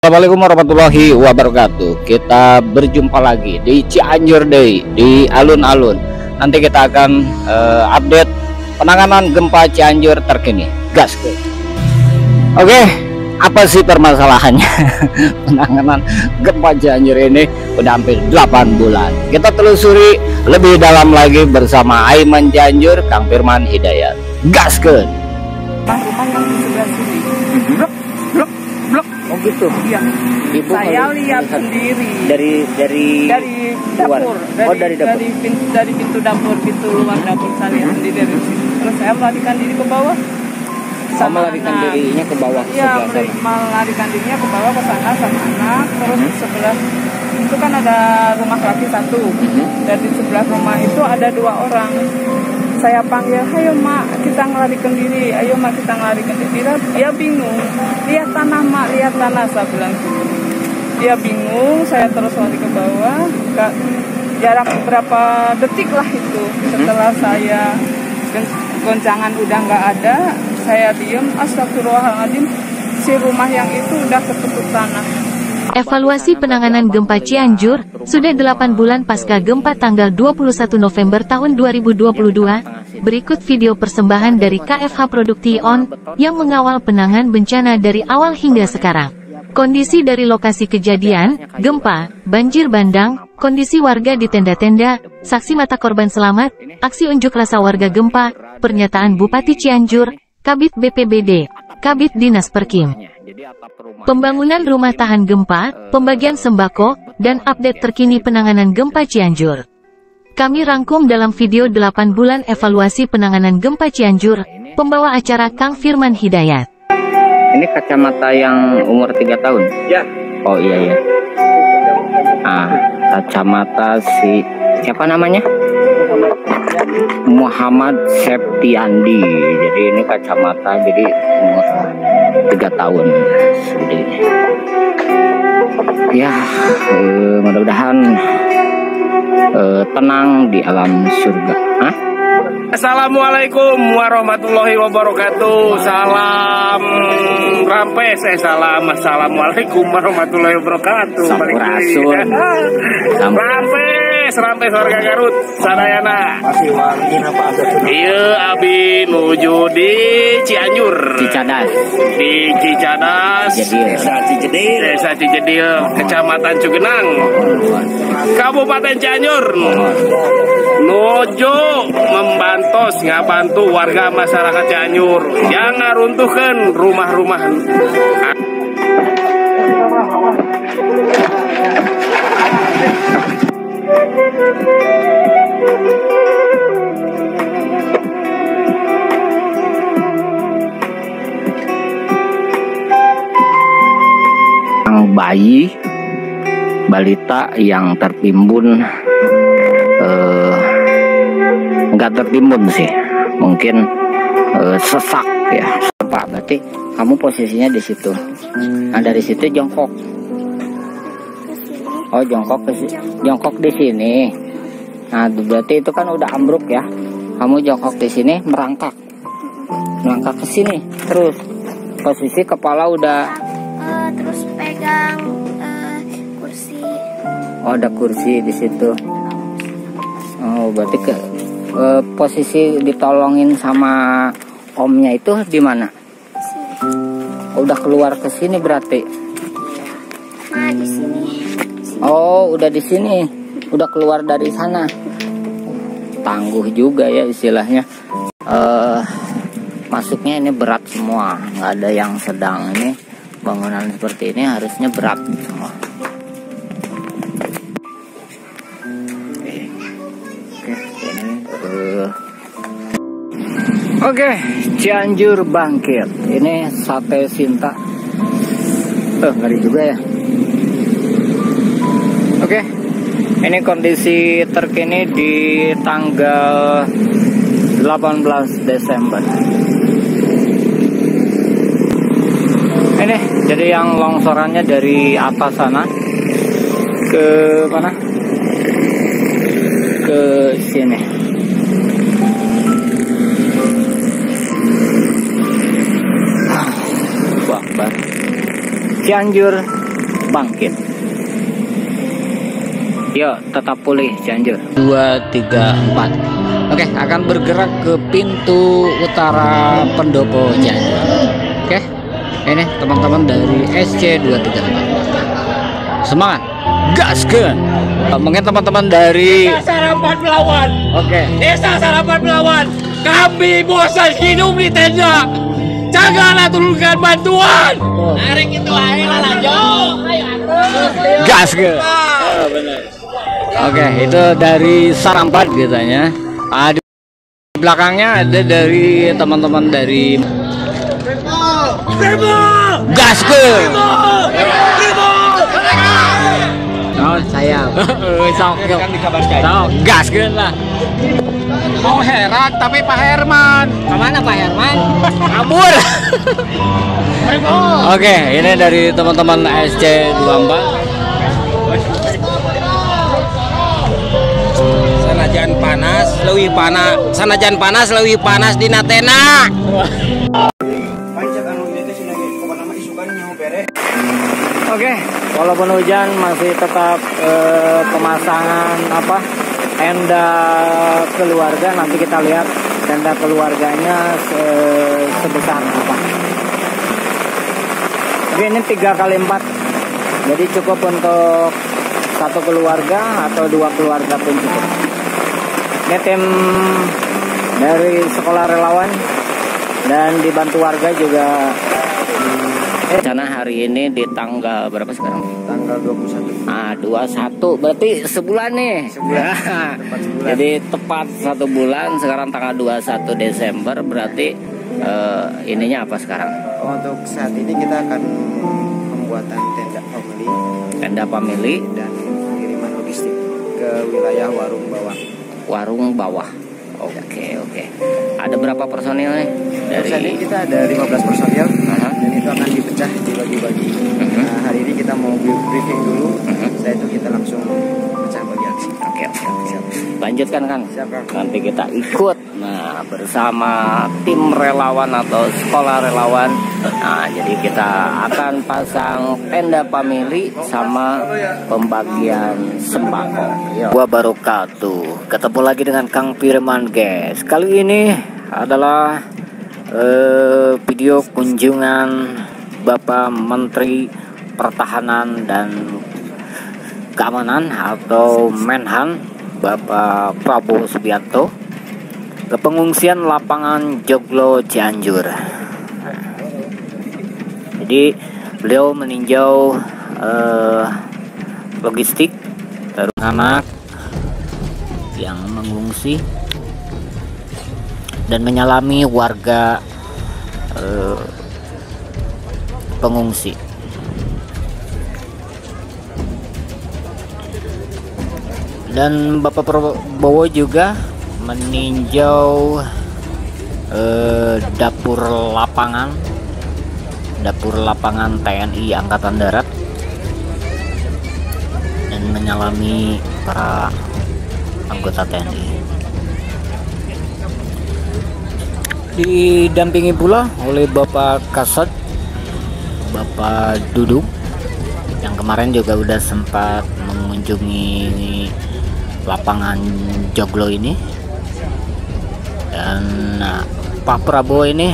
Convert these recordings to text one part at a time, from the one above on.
Assalamualaikum warahmatullahi wabarakatuh. Kita berjumpa lagi di Cianjur Day, di alun-alun. Nanti kita akan update penanganan gempa Cianjur terkini. Gas. Oke, apa sih permasalahannya? Penanganan gempa Cianjur ini udah hampir 8 bulan. Kita telusuri lebih dalam lagi bersama Aiman Cianjur, Kang Firman Hidayat. Gaskeun. Rumah yang di sebelah sini. Blok. Oh gitu. Iya. Ibu saya lihat sendiri. Dari dapur. Dari pintu dapur, pintu luar dapur saya lihat sendiri dari situ. Terus saya melarikan diri ke bawah. Melarikan dirinya ke bawah. Iya, melarikan dirinya ke bawah ke sana sama anak. Terus di sebelah itu kan ada rumah laki satu. Dan di sebelah rumah itu ada 2 orang. Saya panggil, ayo mak, kita ngelarikan diri, ayo mak, kita ngelarikan diri. Dia bingung, lihat tanah mak, lihat tanah, saya bilang gitu. Dia bingung, saya terus lari ke bawah, jarak beberapa detik lah itu. Setelah saya goncangan udah nggak ada, saya diem, astagfirullahaladzim, si rumah yang itu udah ketutup tanah. Evaluasi penanganan gempa Cianjur, sudah 8 bulan pasca gempa tanggal 21 November tahun 2022, berikut video persembahan dari KFH Produktion, yang mengawal penanganan bencana dari awal hingga sekarang. Kondisi dari lokasi kejadian, gempa, banjir bandang, kondisi warga di tenda-tenda, saksi mata korban selamat, aksi unjuk rasa warga gempa, pernyataan Bupati Cianjur, Kabid BPBD, Kabid Dinas Perkim. Pembangunan rumah tahan gempa, pembagian sembako, dan update terkini penanganan gempa Cianjur. Kami rangkum dalam video 8 bulan evaluasi penanganan gempa Cianjur, pembawa acara Kang Firman Hidayat. Ini kacamata yang umur 3 tahun? Ya. Oh iya. Kacamata siapa namanya? Muhammad Septiandi. Jadi ini kacamata, jadi umur 3 tahun. Jadi, ya mudah-mudahan tenang di alam surga. Assalamualaikum warahmatullahi wabarakatuh. Salam rampes. Assalamualaikum warahmatullahi wabarakatuh. Sampurasun. Rampes warga Garut sadayana. Masih wargin apa ada? Iya, abi nuju di Cianjur. Cicadas. Di Cicadas. Desa Cijedil, Kecamatan Cugenang, Kabupaten Cianjur. Nuju membantos ngabantu warga masyarakat Cianjur yang ngaruntuhkeun rumah-rumah. Bayi balita yang tertimbun, nggak tertimbun sih, mungkin sesak ya. Pak, berarti kamu posisinya di situ. Nah, dari situ jongkok. Oh, jongkok di sini. Nah, berarti itu kan udah ambruk ya. Kamu jongkok di sini, merangkak ke sini, terus posisi kepala udah. Terus pegang kursi. Oh, ada kursi di situ. Oh, berarti posisi ditolongin sama omnya itu di mana? Udah keluar ke sini berarti. Nah, di sini. Oh, udah di sini. Udah keluar dari sana. Tangguh juga ya istilahnya. Masuknya ini berat semua, nggak ada yang sedang. Ini bangunan seperti ini harusnya berat semua. Oke, Cianjur bangkit. Ini sate Sinta. Ngeri juga ya. Oke, ini kondisi terkini di tanggal 18 Desember. Ini jadi yang longsorannya dari atas sana ke mana? Ke sini. Cianjur bangkit. Yuk, tetap pulih Cianjur. 2, 3, 4. Oke, akan bergerak ke pintu utara pendopo Cianjur. Oke, ini teman-teman dari SC234. Semangat, gaskeun. Mungkin teman-teman dari Desa Sarapan melawan. Oke. Desa Sarapan melawan. Kami bosan hidup di tenda. Janganlah turunkan bantuan. Hari itu ayolah lanjut. Gaskeun. Oke, itu dari Sarampat katanya. Di belakangnya ada dari teman-teman dari Gaskeun. Oh, saya. Sok gaskeun lah. Mau heran tapi Pak Herman. Kemana Pak Herman? Kabur. Oke, ini dari teman-teman SC24. Sanajan panas leuwih panas dina tenda. Oke, walaupun hujan masih tetap pemasangan tenda keluarga. Nanti kita lihat tenda keluarganya sebesar apa. Oke, ini 3x4, jadi cukup untuk satu keluarga atau 2 keluarga pun cukup. Ini tim dari sekolah relawan dan dibantu warga juga. Rencana hari ini di tanggal berapa sekarang? Tanggal 21. 21 berarti sebulan nih. Sebulan. Jadi tepat 1 bulan. Sekarang tanggal 21 Desember berarti ininya apa sekarang? Untuk saat ini kita akan pembuatan tenda family. Tenda family Dan pengiriman logistik ke wilayah Warung Bawah. Warung Bawah. Oke. Ada berapa personil nih? Saat ini kita ada 15 personil. Aha. Dan itu akan dipecah dibagi-bagi. Nah, hari ini kita mau briefing dulu. Setelah itu kita langsung pecah bagi aksi. Oke. Lanjutkan kan? Siap, Kang. Nanti kita ikut bersama tim relawan atau sekolah relawan. Nah, jadi kita akan pasang tenda family sama pembagian sembako. Wabarakatuh. Ketemu lagi dengan Kang Firman, guys. Kali ini adalah video kunjungan Bapak Menteri Pertahanan dan Keamanan atau Menhan Bapak Prabowo Subianto ke pengungsian lapangan Joglo Cianjur. Jadi beliau meninjau logistik terus anak yang mengungsi dan menyalami warga pengungsi. Dan Bapak Prabowo juga meninjau dapur lapangan TNI Angkatan Darat dan menyalami para anggota TNI. Didampingi pula oleh Bapak Kasat, Bapak Duduk, yang kemarin juga udah sempat mengunjungi lapangan Joglo ini. Dan Pak Prabowo ini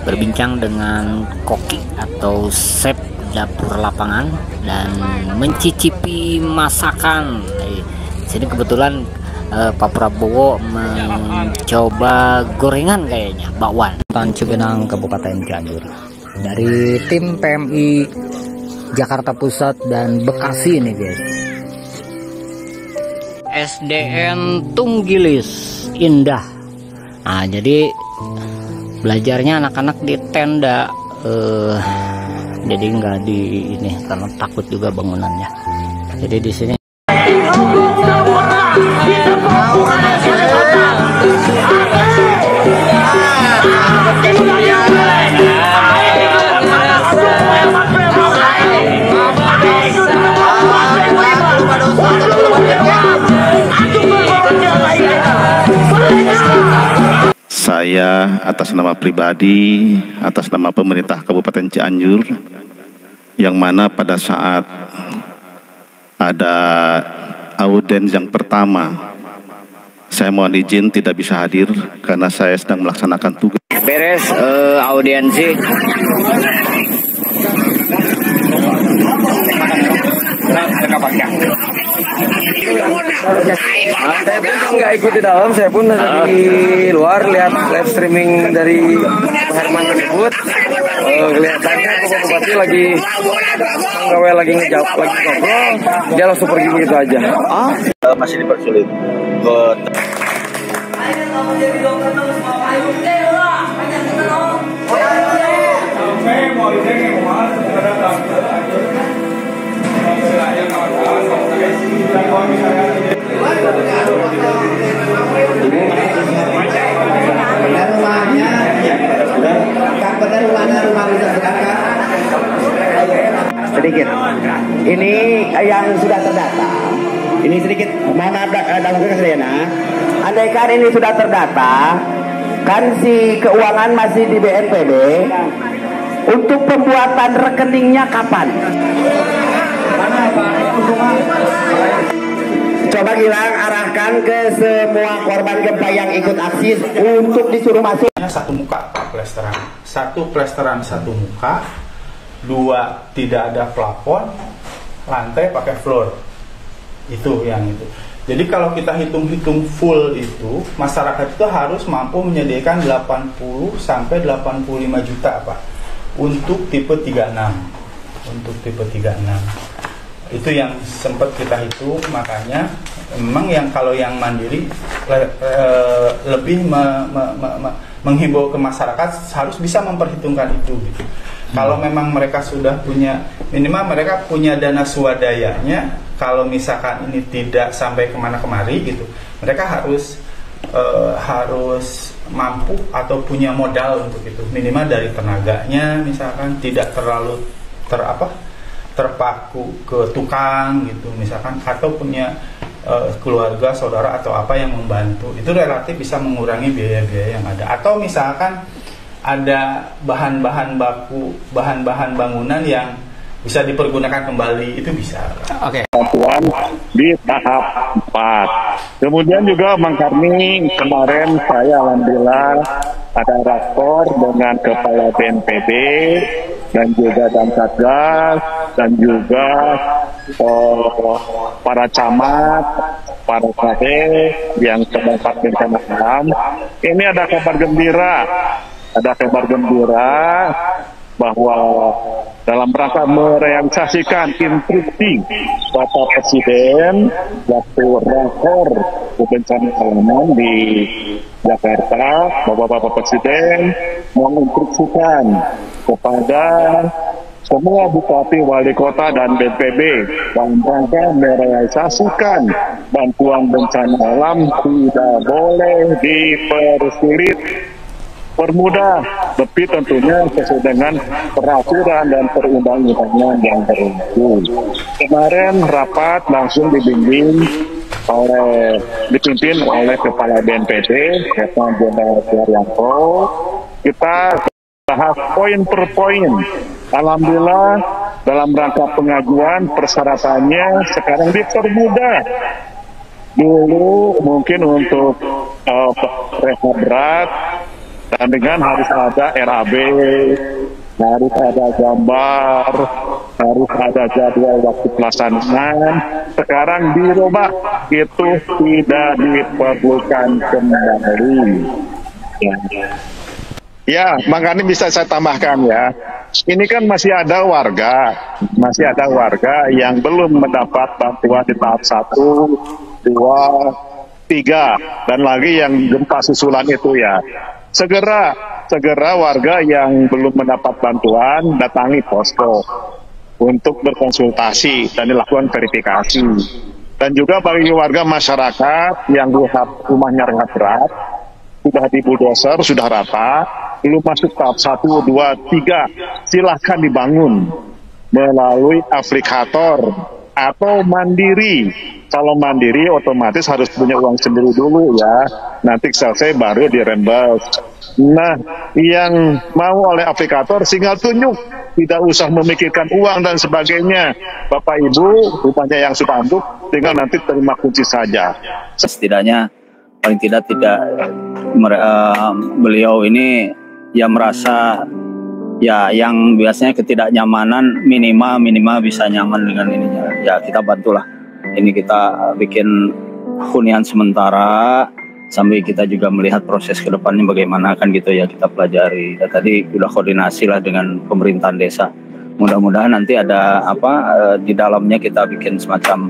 berbincang dengan koki atau chef dapur lapangan dan mencicipi masakan. Sini kebetulan Pak Prabowo mencoba gorengan kayaknya, bakwan. Cugenang Kabupaten Cianjur dari tim PMI Jakarta Pusat dan Bekasi ini, guys. SDN Tunggilis Indah. Nah, jadi belajarnya anak-anak di tenda, jadi nggak di ini karena takut juga bangunannya. Jadi di sini. Saya atas nama pribadi, atas nama pemerintah Kabupaten Cianjur, yang mana pada saat ada audiens yang pertama, saya mohon izin tidak bisa hadir karena saya sedang melaksanakan tugas. Beres audiensi. Saya pun nggak ikut di dalam, saya pun di luar lihat live streaming dari Pak Herman tersebut. Kelihatannya Bapak Bupati lagi pegawai lagi ngejawab lagi ngobrol, dia langsung pergi begitu aja. Masih dipersulit. Sedikit. Ini yang sudah terdata. Ini sedikit mana dalam kesediaan. Andaikan ini sudah terdata, kan si keuangan masih di BNPB. Untuk pembuatan rekeningnya kapan? Coba Gilang arahkan ke semua korban gempa yang ikut aksi untuk disuruh masuk. Satu muka plesteran, satu plesteran satu muka, dua tidak ada plafon, lantai pakai floor. Itu yang itu. Jadi kalau kita hitung-hitung full itu, masyarakat itu harus mampu menyediakan 80 sampai 85 juta Pak untuk tipe 36. Untuk tipe 36. Itu yang sempat kita hitung, makanya memang yang kalau yang mandiri lebih menghimbau ke masyarakat harus bisa memperhitungkan itu gitu. Kalau memang mereka sudah punya, minimal mereka punya dana swadayanya, kalau misalkan ini tidak sampai kemana-kemari gitu, mereka harus mampu atau punya modal untuk itu, minimal dari tenaganya, misalkan tidak terlalu terpaku ke tukang gitu, misalkan, atau punya keluarga, saudara atau apa yang membantu, itu relatif bisa mengurangi biaya-biaya yang ada. Atau misalkan ada bahan-bahan baku, bahan-bahan bangunan yang bisa dipergunakan kembali, itu bisa. Oke. Bantuan di tahap 4. Kemudian juga Bang Karni, kemarin saya alhamdulillah ada rakor dengan Kepala BNPB dan juga Damkatgas dan juga para camat, para KD yang terdampak bencana alam. Ini ada kabar gembira. Ada kabar gembira bahwa dalam rangka merealisasikan instruksi Bapak Presiden waktu rakor bencana alam di Jakarta, bahwa Bapak Presiden menginstruksikan kepada semua bupati, wali kota, dan BNPB dalam rangka merealisasikan bantuan bencana alam tidak boleh dipersulit, permudah, tapi tentunya sesuai dengan peraturan dan perundang-undangan yang berlaku. Kemarin rapat langsung dipimpin oleh Kepala BNPB, Bapak Jenderal Suharyanto. Kita bahas poin per poin. Alhamdulillah dalam rangka pengajuan persyaratannya sekarang dipermudah. Dulu mungkin untuk rehab berat, dan dengan harus ada RAB, harus ada gambar, harus ada jadwal waktu pelaksanaan. Sekarang dirubah, itu tidak diperlukan kembali. Ya, Bang Kani bisa saya tambahkan ya. Ini kan masih ada warga yang belum mendapat bantuan di tahap 1, 2, 3, dan lagi yang gempa susulan itu ya. Segera warga yang belum mendapat bantuan datangi posko untuk berkonsultasi dan dilakukan verifikasi. Dan juga bagi warga masyarakat yang rumahnya rengat berat, sudah di bulldozer, sudah rata, belum masuk tahap 1, 2, 3, silahkan dibangun melalui aplikator atau mandiri. Kalau mandiri otomatis harus punya uang sendiri dulu ya, nanti selesai baru dirembes. Nah, yang mau oleh aplikator tinggal tunjuk tidak usah memikirkan uang dan sebagainya. Bapak Ibu, rumahnya yang sudah ambruk, tinggal nanti terima kunci saja. Setidaknya paling tidak beliau ini ya merasa ya yang biasanya ketidaknyamanan minimal bisa nyaman dengan ininya. Ya kita bantulah. Ini kita bikin hunian sementara sambil kita juga melihat proses ke depannya bagaimana kan gitu ya, kita pelajari. Ya, tadi udah koordinasi lah dengan pemerintahan desa. Mudah-mudahan nanti ada di dalamnya kita bikin semacam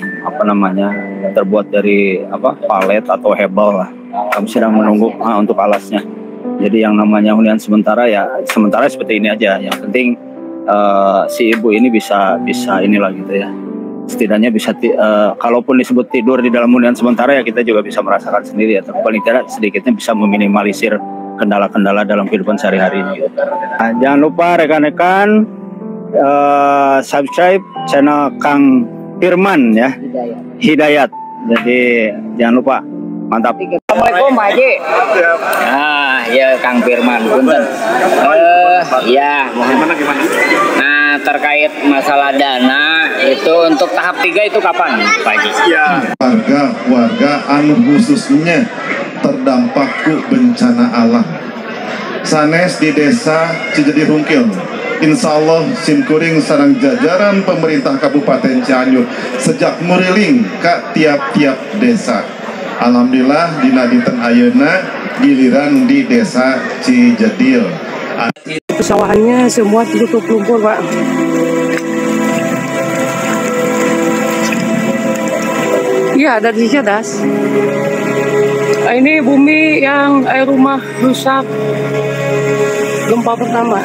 terbuat dari palet atau hebel lah. Kami sedang menunggu untuk alasnya. Jadi yang namanya hunian sementara ya sementara seperti ini aja. Yang penting si ibu ini bisa inilah gitu ya. Setidaknya bisa kalaupun disebut tidur di dalam hunian sementara ya kita juga bisa merasakan sendiri ya. Tapi paling tidak sedikitnya bisa meminimalisir kendala-kendala dalam kehidupan sehari-hari ini. Gitu. Nah, jangan lupa rekan-rekan subscribe channel Kang Firman ya, Hidayat. Jadi jangan lupa. Mantap. Assalamualaikum Pak Haji. Ya Kang Firman, punten. Ya, gimana? Nah, terkait masalah dana itu untuk tahap 3 itu kapan Pak Haji? Ya. Warga anu khususnya terdampak ku bencana alam. Sanes di desa Cijedi Rungkil. Insya Allah simkuring sareng jajaran pemerintah Kabupaten Cianjur sejak meriling ke tiap-tiap desa. Alhamdulillah dina dinten ayeuna giliran di desa Cijedil. Pesawahannya semua tutup lumpur, Pak. Iya, ada di Cicadas. Ini bumi yang air rumah rusak gempa pertama.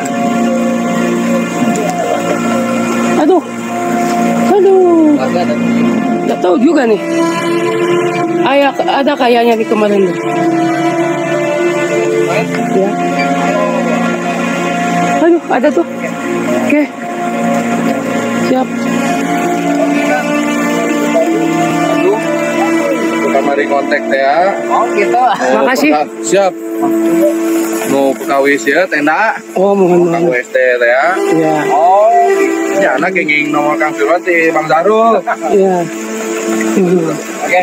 Aduh, nggak tahu juga nih. Ada kayaknya di kemarin. Ya. Aduh, ada tuh. Oke, siap. Mari kontak ya. Oh gitu. Makasih. Siap. Mau kawis ya tenda. Oh mohon maaf. Kawis teh ya. Iya. Oh, ya anak ingin nomor Kang Firman di Bang Zarul. Iya. Oke,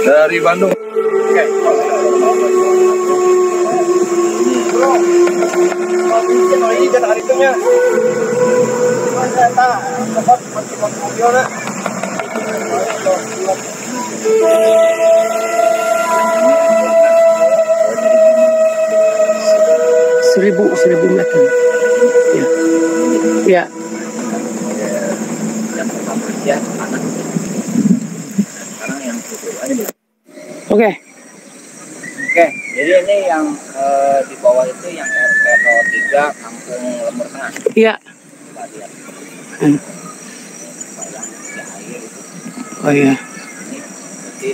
kita dari Bandung. Oke. Ini jangan hari itu nya. Seribu meter. Ya. Oke. Jadi ini yang di bawah itu yang RT 03 Kampung Lembur Tengah. Iya. Oh iya. Jadi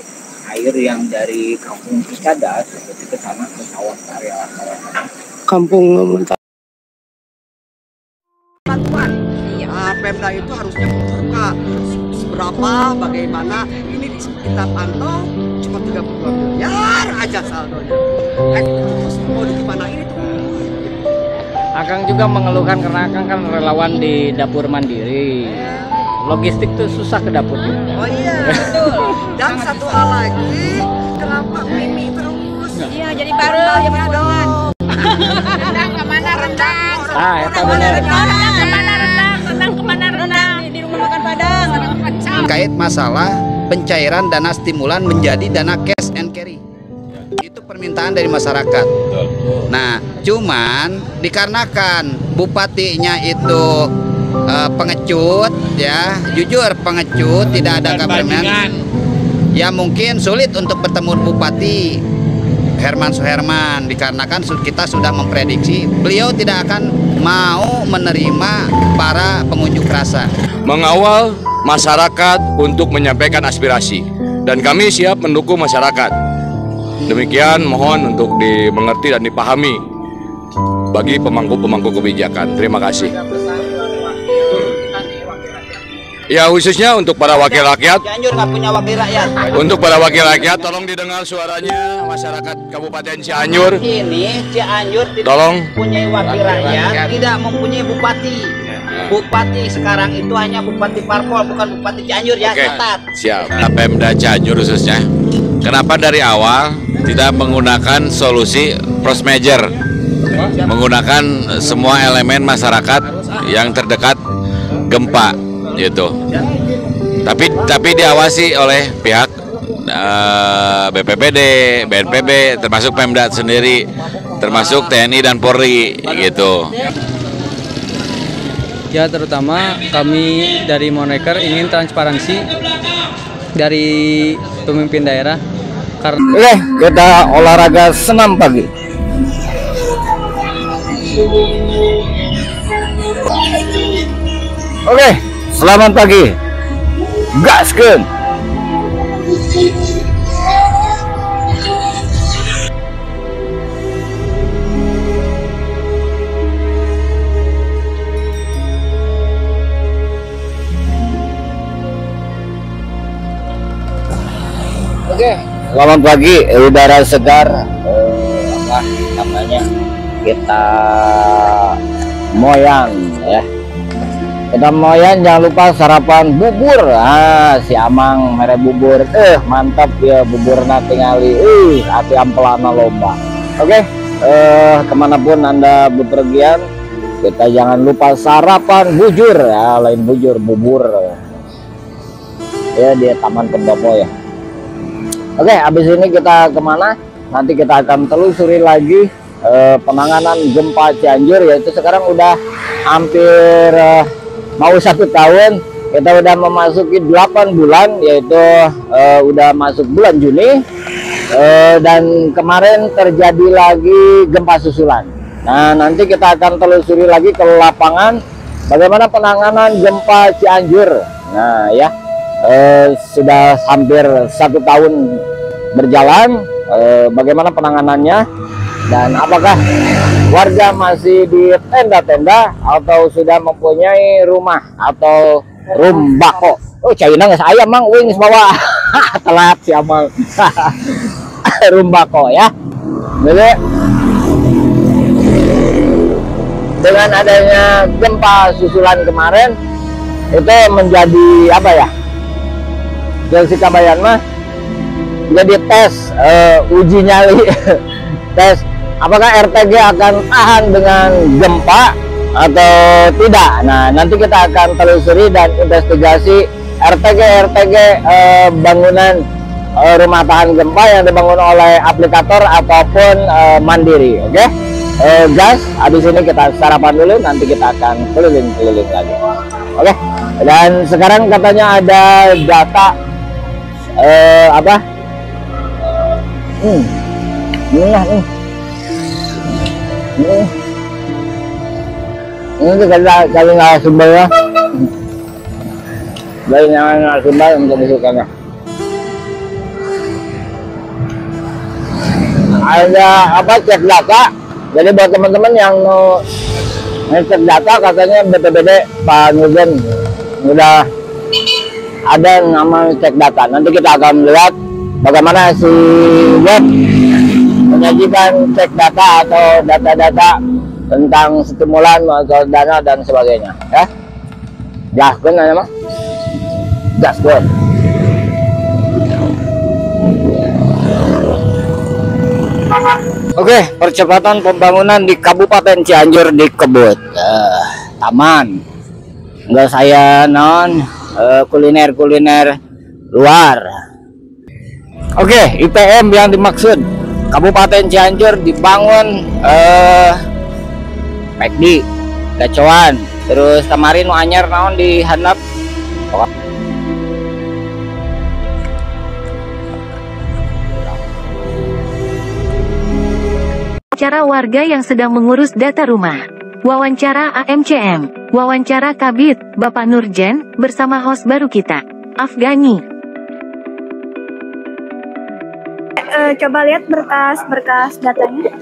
air yang dari Kampung Cicadas seperti ke sana ke sawah area sawah. Kampung Lembur. Bantuan. Ya, Pemda itu harusnya membuka seberapa, bagaimana. Ini kita pantau cuma 32 miliar aja saldonya. Terus mau gimana ini tuh? Akang juga mengeluhkan karena Akang kan relawan di dapur mandiri. Logistik tuh susah ke dapur juga. Oh iya, betul. Dan satu hal lagi, kenapa mimi terus? Iya, jadi baru ya dong. Rendang kemana rendang? Kemana rendang? Di rumah makan Padang. Terkait masalah pencairan dana stimulan menjadi dana cash and carry. Itu permintaan dari masyarakat. Nah, cuman dikarenakan bupatinya itu pengecut ya, jujur pengecut, tidak ada government. Ya mungkin sulit untuk bertemu Bupati Herman Suherman dikarenakan kita sudah memprediksi beliau tidak akan mau menerima para pengunjuk rasa. Mengawal masyarakat untuk menyampaikan aspirasi dan kami siap mendukung masyarakat. Demikian mohon untuk dimengerti dan dipahami bagi pemangku-pemangku kebijakan. Terima kasih. Ya khususnya untuk para wakil rakyat. Cianjur nggak punya wakil rakyat. Untuk para wakil rakyat, tolong didengar suaranya masyarakat Kabupaten Cianjur. Ini Cianjur tidak Tolong. mempunyai wakil rakyat, tidak mempunyai bupati. Bupati sekarang itu hanya bupati parpol, bukan bupati Cianjur ya. Oke, Catat. siap. Pemda Cianjur khususnya. Kenapa dari awal tidak menggunakan solusi force major? Menggunakan semua elemen masyarakat yang terdekat gempa gitu. Tapi diawasi oleh pihak BPBD, BNPB, termasuk Pemda sendiri, termasuk TNI dan Polri gitu. Ya, terutama kami dari Moneker ingin transparansi dari pemimpin daerah karena Oke, kita olahraga senam pagi. Oke, selamat pagi. Gaskeun. Oke, selamat pagi. Udara segar. Apa namanya? Kita moyan ya. Kita moyan, jangan lupa sarapan bubur. Si Amang mere bubur. Mantap ya bubur tinggali. Hati ampelana lomba. Oke, kemanapun Anda bepergian, kita jangan lupa sarapan bujur ya, lain bujur, bubur. Ya di Taman Pendopo ya. Oke, habis ini kita kemana? Nanti kita akan telusuri lagi penanganan gempa Cianjur, yaitu sekarang udah hampir mau 1 tahun. Kita udah memasuki 8 bulan, yaitu udah masuk bulan Juni, dan kemarin terjadi lagi gempa susulan. Nah, nanti kita akan telusuri lagi ke lapangan bagaimana penanganan gempa Cianjur. Nah ya, sudah hampir 1 tahun berjalan, bagaimana penanganannya dan apakah warga masih di tenda-tenda atau sudah mempunyai rumah atau rumbako. Oh, China nggak saya mang wings bawa telat si Amang. Rumbako ya. Jadi dengan adanya gempa susulan kemarin itu menjadi apa ya? Dari Kabayan mah jadi tes uji nyali tes apakah RTG akan tahan dengan gempa atau tidak. Nah, nanti kita akan telusuri dan investigasi RTG bangunan rumah tahan gempa yang dibangun oleh aplikator ataupun mandiri. Oke, gas. Habis ini kita sarapan dulu, nanti kita akan keliling-keliling lagi. Oke, dan sekarang katanya ada data apa? Ini kali nggak sumbernya, dari nggak sumber untuk disukannya. Ada apa, cek data. Jadi buat teman-teman yang mau ngecek data, katanya BPBD Pak Nurjen udah ada nama cek data. Nanti kita akan lihat bagaimana si web menyajikan cek data atau data-data tentang stimulan atau dana dan sebagainya ya. Gaskeun namanya mah. Gaskeun. Oke, percepatan pembangunan di Kabupaten Cianjur dikebut. Taman. Enggak saya kuliner-kuliner luar. Oke, IPM yang dimaksud Kabupaten Cianjur dibangun McD, gacoan, terus kemarin anyar naon di handap. Wawancara warga yang sedang mengurus data rumah. Wawancara AMCM, wawancara Kabid, Bapak Nurjen, bersama host baru kita, Afgani. Coba lihat berkas datanya.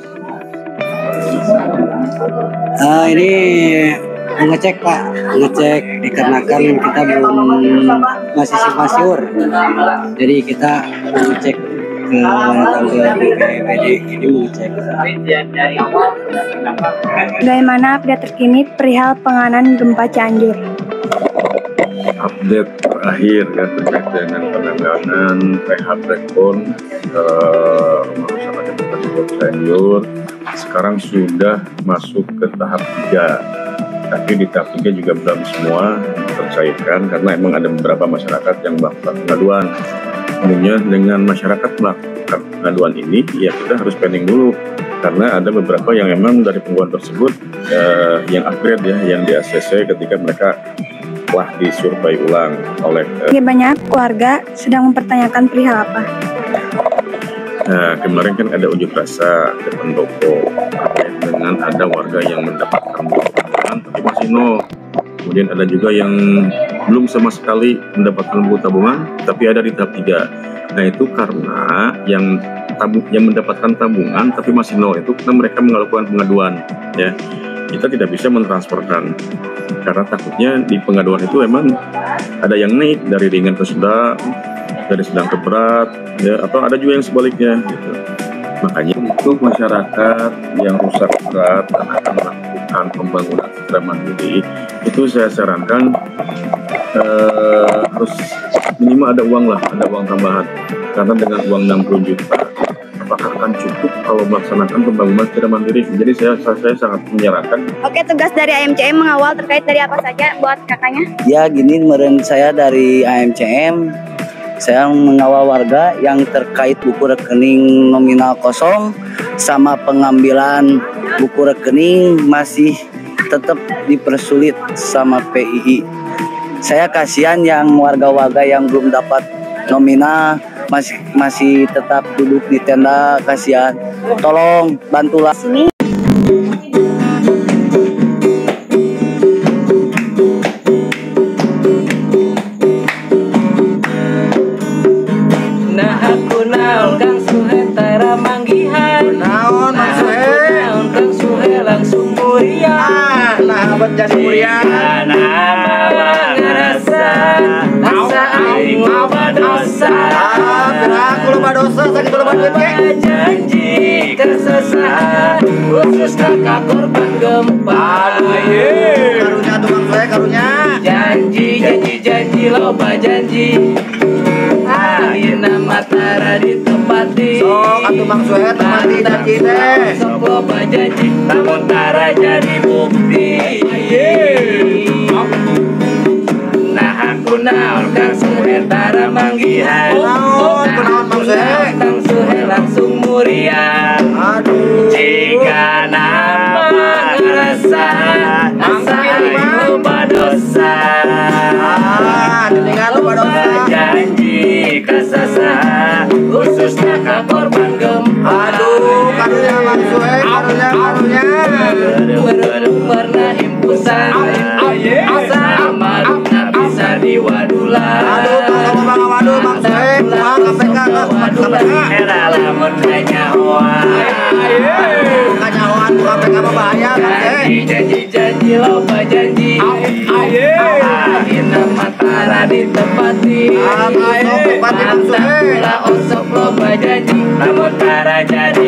Ini Ngecek Pak, ngecek dikarenakan kita belum masih simpang siur, jadi kita mengecek ke BPBD ini mengecek. Bagaimana update terkini perihal penanganan gempa Cianjur? Update terakhir ya terkait dengan penanganan rehab respon rumah rusak akibat gempa Cianjur sekarang sudah masuk ke tahap 3, tapi di tahap 3 juga belum semua tercairkan karena emang ada beberapa masyarakat yang melakukan pengaduan. Kemudian dengan masyarakat melakukan pengaduan ini ya kita harus planning dulu karena ada beberapa yang memang dari pengaduan tersebut yang upgrade ya, yang di ACC ketika mereka telah disurvei ulang oleh Banyak warga sedang mempertanyakan perihal apa? Nah, kemarin kan ada unjuk rasa di pendopo terkait dengan ada warga yang mendapatkan bantuan tapi masih nol. Kemudian ada juga yang belum sama sekali mendapatkan buku tabungan tapi ada di tahap 3. Nah, itu karena yang mendapatkan tabungan tapi masih nol itu karena mereka melakukan pengaduan ya. Kita tidak bisa mentransferkan karena takutnya di pengaduan itu memang ada yang naik dari ringan ke sedang, dari sedang ke berat ya, atau ada juga yang sebaliknya gitu. Makanya untuk masyarakat yang rusak berat dan akan melakukan pembangunan secara mandiri itu saya sarankan harus minimal ada uang lah, ada uang tambahan karena dengan uang 60 juta apakah akan cukup kalau melaksanakan pembangunan secara mandiri. Jadi saya sangat menyarankan. Oke, tugas dari AMCM mengawal terkait dari apa saja buat kakaknya? Ya gini, meren saya dari AMCM, saya mengawal warga yang terkait buku rekening nominal kosong sama pengambilan buku rekening masih tetap dipersulit sama PII. Saya kasihan yang warga-warga yang belum dapat nominal masih tetap duduk di tenda, kasihan. Tolong bantulah sini. Nah aku naon Kang Suhe tara manggihan. Naon Kang Suhe? Naon Kang Suhe langsung muria. Nah abad jas muria. Nama ngerasa asa aing loba dosa. Aku loba dosa sakit loba duit ge. Janji kesesahan khusus kakak korban gempa. Karunya tukang Suhe karunya. Janji loba janji. Ayeuna matara ditepati. Sok atuh Mang Suhe tepati janji teh. Sok loba janji lamun tara jadi bukti. Nah aku naon Kang Suhe tara manggihan. Naon Mang Suhe? Kang Suhe langsung muria. Aduh. Jika nama ngerasa asa aing loba dosa. Ketinggalan loba dosa. Janji kasasaha khususnya ka korban gempa. Aduh, karunya Mang Suhe, karunya. Warna impusan. Amaluna bisa diwadulan. Aduh, kalau waduh Mang Suhe, KPK era lamun kanyahoan. Kanyahoan KPK bahaya kan. Janji loba janji. Ayeuna matara ditepati. Mantap pula osok loba janji lamun tara jadi